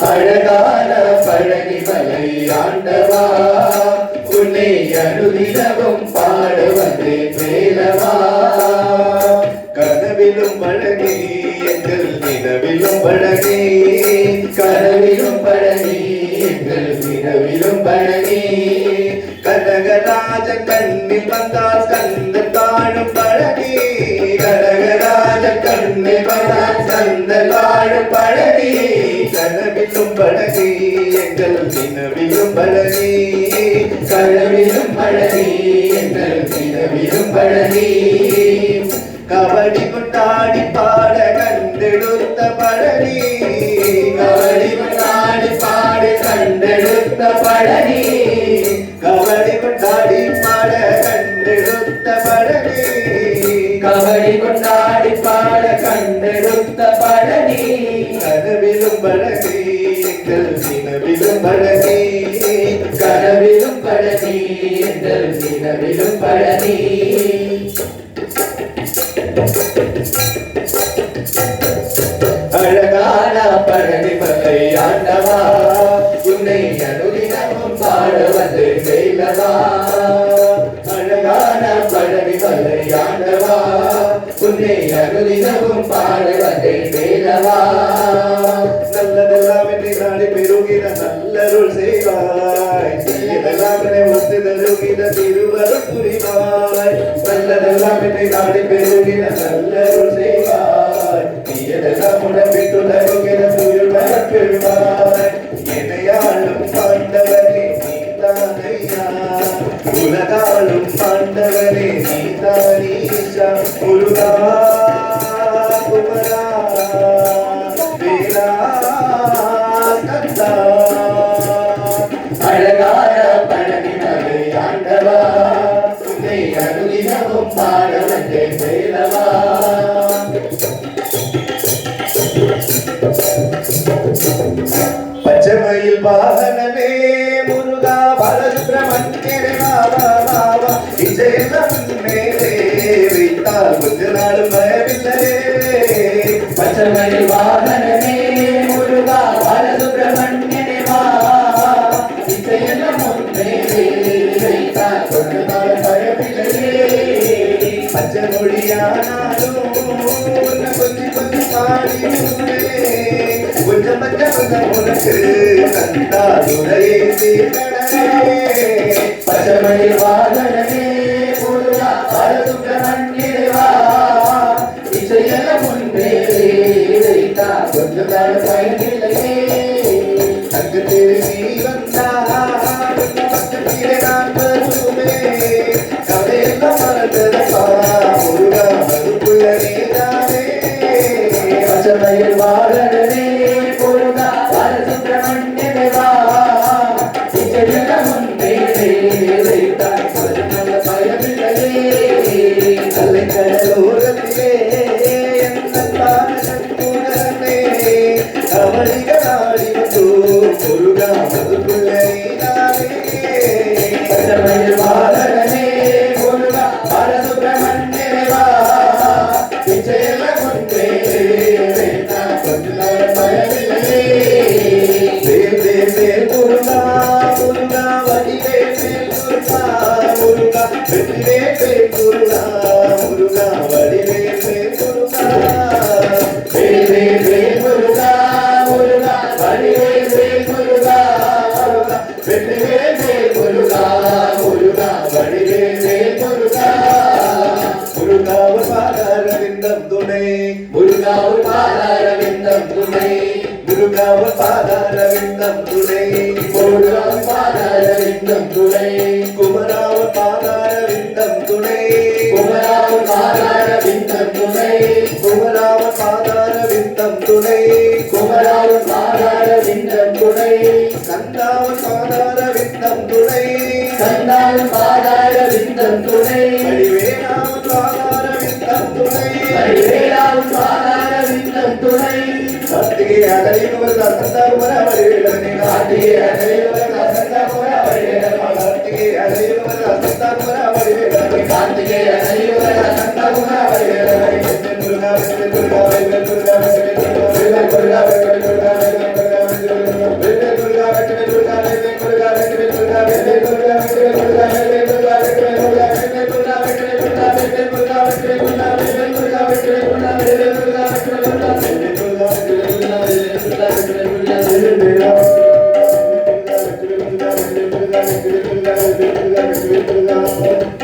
அழகான பழனி மலை ஆண்டவா உன்னை அனுதினமும் பாட வந்தேன் வேலவா. கனவிலும் பழனி எங்கள் நிலவிலும் பழனி, கனவிலும் பழனி எங்கள் நிலவிலும் பழனி. கனகராஜ கண்ணில் வந்தால் கந்தன் வாழும் பழனி, கனகராஜ கண்ணில் வந்தால் கந்தன் வாழும் பழனி. கனவிலும் பழனி எங்கள் நிலவிலும் பழனி, கனவிலும் பழனி எங்கள் நிலவிலும் பழனி. கபடி கொண்டாடி பாட கண்டெடுத்த பழனி, கபடி கொண்டாடி பாட கண்டெடுத்த பழனி, கபடி கொண்டாடி பாட கண்டெடுத்த பழனி, கபடி கொண்டாடி பாட கண்டெடுத்த பழனி. கனவிலும் பழனி எங்கள் நிலவிலும் பழனி, கனவிலும் பழனி எங்கள் நிலவிலும் பழனி. அழகான பழனி மலை ஆண்டவா உன்னை அனுதினமும் பாட வந்து வேலவா. அழகான பழனி மலை ஆண்டவா உன்னை அனுதினமும் பாட வந்து வேலவா. நல்லதெல்லாம் என்று நாடி பெருகிற நல்லருள் செய்வாய், தீயதெல்லாம் என ஒத்து தருகிற திருவருள் புரிவாய். நல்லதெல்லாம் என்று நாடி பெருகிற நல்லருள் செய்வாய், தீயதெல்லாம் உடம்பிட்டு தருகிற திருவருள் பெறுவாய். என்னையாளும் ஆண்டவனே நீதானையா, உலகாளும் ஆண்டவனே நீதானீஷா. முருகா குமரா வேலா கந்தா. அழகான பழனி மலை ஆண்டவா உன்னை அனுதினமும் பாட வந்தேன் வேலவா. பச்சைமயில் வாகனமே முருகா பாலசுப்ரமணியனே வாவா வாவா. இசையெல்லாம் மேலே வைத்தால் கொஞ்ச நாளும் பயமில்லையே. பச்சைமயில் வாகனமே முருகா பாலசுப்ரமணியனே வாவா, இசையெல்லாம் மேலே வைத்தால் கொஞ்ச நாளும் பயமில்லையே. பச்சை மொழியானாலும் கொஞ்சம் கொஞ்சம் பாடி கொஞ்சம் கொஞ்சம் உனக்கு கந்தா துறையே தீர்க்கணே. பச்சைமயில் வாகனமே முருகா பாலசுப்ரமணியனே வாவா, இசையெல்லாம் முன்பே வைத்தா கொஞ்சம் நாள் பயனில்லையே. அங்கு திரும்பி வந்தா பக்கத்திலே நான் வருவே, கதையெல்லாம் மறந்ததப்பா முருகா அதுக்குள்ள நீதானே. பச்சைமயில் வாகனமே முருகா பாலசுப்ரமணியனே வாவா, இசையெல்லாம் முன்பே வைத்தா கொஞ்சம் நாள் பயனில்லையே. நல்ல கடலோரத்திலே கவலிகளாடி வந்தோ முருகா அதுக்குள்ள நீதானே. பச்சைமயில் வாகனமே முருகா பாலசுப்ரமணியனே வாவா, இசையெல்லாம் முன்பே வைத்தா கொஞ்சம் நாள் பயனில்லையே. வேல் வேல் வேல் முருகா முருகா வடிவேல் வேல் முருகா முருகா வெற்றிவேல் வேல் முருகா முருகா வடிவேல் வேல் முருகா. வேல் வேல் வேல் முருகா முருகா வடிவேல் வேல் முருகா முருகா வெற்றிவேல் வேல் முருகா முருகா வடிவேல் வேல் முருகா. முருகாவும் பாதாரவிந்தம் துணை, முருகாவும் பாதாரவிந்தம் துணை, முருகாவும் பாதாரவிந்தம் துணை, முருகாவும் பாதாரவிந்தம் துணை. குமராவும் பாதாரவிந்தம் துணை, குமராவும் பாதாரவிந்தம் துணை, குமராவும் பாதாரவிந்தம் துணை, குமராவும் பாதாரவிந்தம் துணை. கந்தாவும் பாதாரவிந்தம் துணை, கந்தாவும் பாதாரவிந்தம் துணை. வடிவேலாவும் பாதாரவிந்தம் துணை, வடிவேலாவும் பாதாரவிந்தம் துணை. கார்த்திகை அகலியுவர் கந்தகுமர வடிவேலவனே, கார்த்திகை அகலியுவர் கந்தகுமர வடிவேலவனே, கார்த்திகை அகலியுவர் கந்தகுமர வடிவேலவனே, கார்த்திகை அகலியுவர் கந்தகுமர வடிவேலவனே. Muruga Muruga Muruga Muruga Muruga Muruga Muruga Muruga Muruga Muruga Muruga Muruga Muruga Thank you.